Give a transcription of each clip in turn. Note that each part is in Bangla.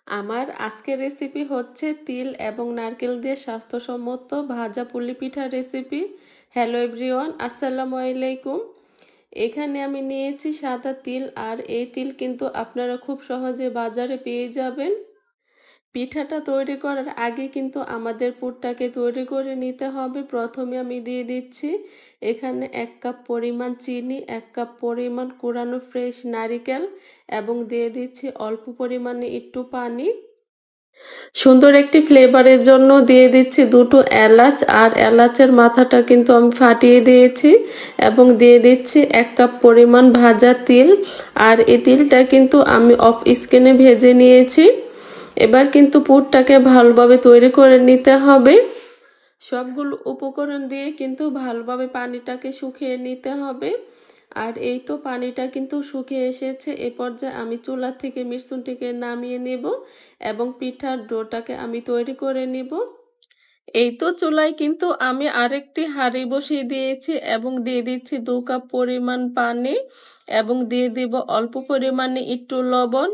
আমার আজকের রেসিপি হচ্ছে তিল এবং নারকেল দিয়ে স্বাস্থ্যসম্মত ভাজা পুলি পিঠার রেসিপি। হ্যালো এভরিওয়ান, আসসালামু আলাইকুম। এখানে আমি নিয়েছি সাদা তিল, আর এই তিল কিন্তু আপনারা খুব সহজে বাজারে পেয়ে যাবেন। পিঠাটা তৈরি করার আগে কিন্তু আমাদের পুরটাকে তৈরি করে নিতে হবে। প্রথমে আমি দিয়ে দিচ্ছি এখানে 1 কাপ পরিমাণ চিনি, 1 কাপ পরিমাণ কোরানো ফ্রেশ নারিকেল এবং দিয়ে দিচ্ছি অল্প পরিমাণে একটু পানি। সুন্দর একটি ফ্লেভারের জন্য দিয়ে দিচ্ছি 2টো এলাচ, আর এলাচের মাথাটা কিন্তু আমি ফাটিয়ে দিয়েছি, এবং দিয়ে দিচ্ছি 1 কাপ পরিমাণ ভাজা তিল, আর এই তিলটা কিন্তু আমি অফ স্ক্রিনে ভেজে নিয়েছি। এবার কিন্তু পুরটাকে ভালোভাবে তৈরি করে নিতে হবে। সবগুলো উপকরণ দিয়ে কিন্তু ভালোভাবে পানিটাকে শুকিয়ে নিতে হবে। আর এই তো পানিটা কিন্তু শুকিয়ে এসেছে। এ পর্যায়ে আমি চুলা থেকে মিশ্রণটিকে নামিয়ে নেব এবং পিঠার ডোটাকে আমি তৈরি করে নিব। এই তো চুলায় কিন্তু আমি আরেকটি হাঁড়ি বসিয়ে দিয়েছি এবং দিয়ে দিচ্ছি 2 কাপ পরিমাণ পানি এবং দিয়ে দিব অল্প পরিমাণে একটু লবণ।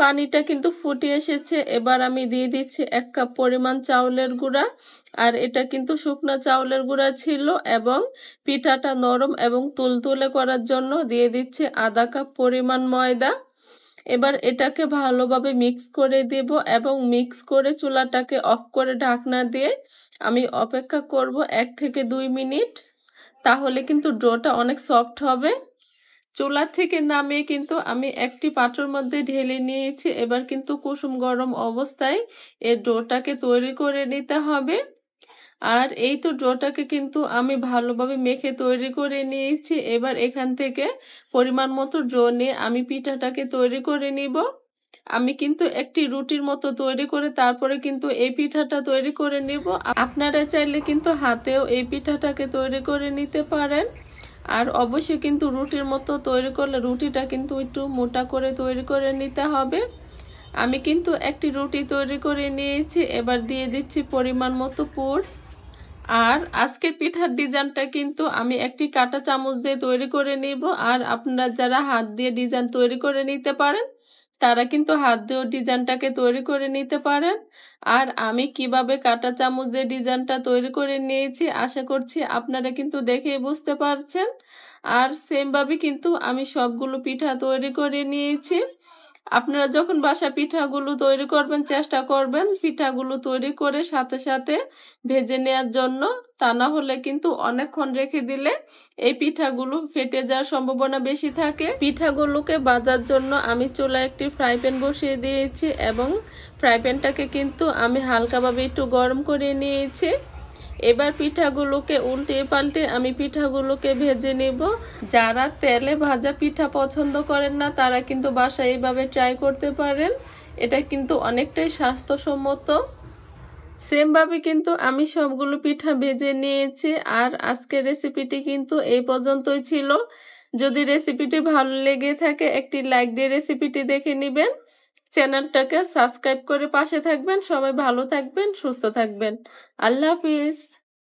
পানিটা কিন্তু ফুটে এসেছে। এবার আমি দিয়ে দিচ্ছি 1 কাপ পরিমাণ চাউলের গুঁড়া, আর এটা কিন্তু শুকনো চাউলের গুঁড়া ছিল, এবং পিঠাটা নরম এবং তুলতুলে করার জন্য দিয়ে দিচ্ছি আধা কাপ পরিমাণ ময়দা। এবার এটাকে ভালোভাবে মিক্স করে দেব এবং মিক্স করে চুলাটাকে অফ করে ঢাকনা দিয়ে আমি অপেক্ষা করব 1 থেকে 2 মিনিট। তাহলে কিন্তু ডোটা অনেক সফট হবে। চুলা থেকে নামিয়ে কিন্তু আমি একটি পাত্রের মধ্যে ঢেলে নিয়েছি। এবার কিন্তু কুসুম গরম অবস্থায় এই ডোটাকে তৈরি করে নিতে হবে। আর এই তো ডোটাকে কিন্তু আমি ভালোভাবে মেখে তৈরি করে নিয়েছি। এবার এখান থেকে পরিমাণ মতো ডো নিয়ে আমি পিঠাটাকে তৈরি করে নিব। আমি কিন্তু একটি রুটির মতো তৈরি করে তারপরে কিন্তু এই পিঠাটা তৈরি করে নিব। আপনারা চাইলে কিন্তু হাতেও এই পিঠাটাকে তৈরি করে নিতে পারেন। আর অবশ্যই কিন্তু রুটির মতো তৈরি করলে রুটিটা কিন্তু একটু মোটা করে তৈরি করে নিতে হবে। আমি কিন্তু একটি রুটি তৈরি করে নিয়েছি। এবার দিয়ে দিচ্ছি পরিমাণ মতো পুর। আর আজকের পিঠার ডিজাইনটা কিন্তু আমি একটি কাঁটা চামচ দিয়ে তৈরি করে নিব। আর আপনারা যারা হাত দিয়ে ডিজাইন তৈরি করে নিতে পারেন তারা কিন্তু হাত দিয়েও ডিজাইনটাকে তৈরি করে নিতে পারেন। আর আমি কিভাবে কাঁটা চামচ দিয়ে ডিজাইনটা তৈরি করে নিয়েছি আশা করছি আপনারা কিন্তু দেখেই বুঝতে পারছেন। আর সেম ভাবে কিন্তু আমি সবগুলো পিঠা তৈরি করে নিয়েছি। আপনারা যখন বাসা পিঠাগুলো তৈরি করবেন চেষ্টা করবেন পিঠাগুলো তৈরি করে সাথে সাথে ভেজে নেওয়ার জন্য। তা না হলে কিন্তু অনেকক্ষণ রেখে দিলে এই পিঠাগুলো ফেটে যাওয়ার সম্ভাবনা বেশি থাকে। পিঠাগুলোকে ভাজার জন্য আমি চুলায় একটি ফ্রাই প্যান বসিয়ে দিয়েছি এবং ফ্রাই প্যানটাকে কিন্তু আমি হালকাভাবে একটু গরম করে নিয়েছি। এবার পিঠাগুলোকে উল্টে পাল্টে আমি পিঠাগুলোকে ভেজে নেব। যারা তেলে ভাজা পিঠা পছন্দ করেন না তারা কিন্তু বাসায় এইভাবে ট্রাই করতে পারেন। এটা কিন্তু অনেকটাই স্বাস্থ্যসম্মত। সেম ভাবে কিন্তু আমি সবগুলো পিঠা ভেজে নিয়েছি। আর আজকের রেসিপিটি কিন্তু এই পর্যন্তই ছিল। যদি রেসিপিটি ভালো লেগে থাকে একটি লাইক দিয়ে রেসিপিটি দেখে নেবেন। চ্যানেলটাকে সাবস্ক্রাইব করে পাশে থাকবেন। সবাই ভালো থাকবেন, সুস্থ থাকবেন। আল্লাহ হাফিজ।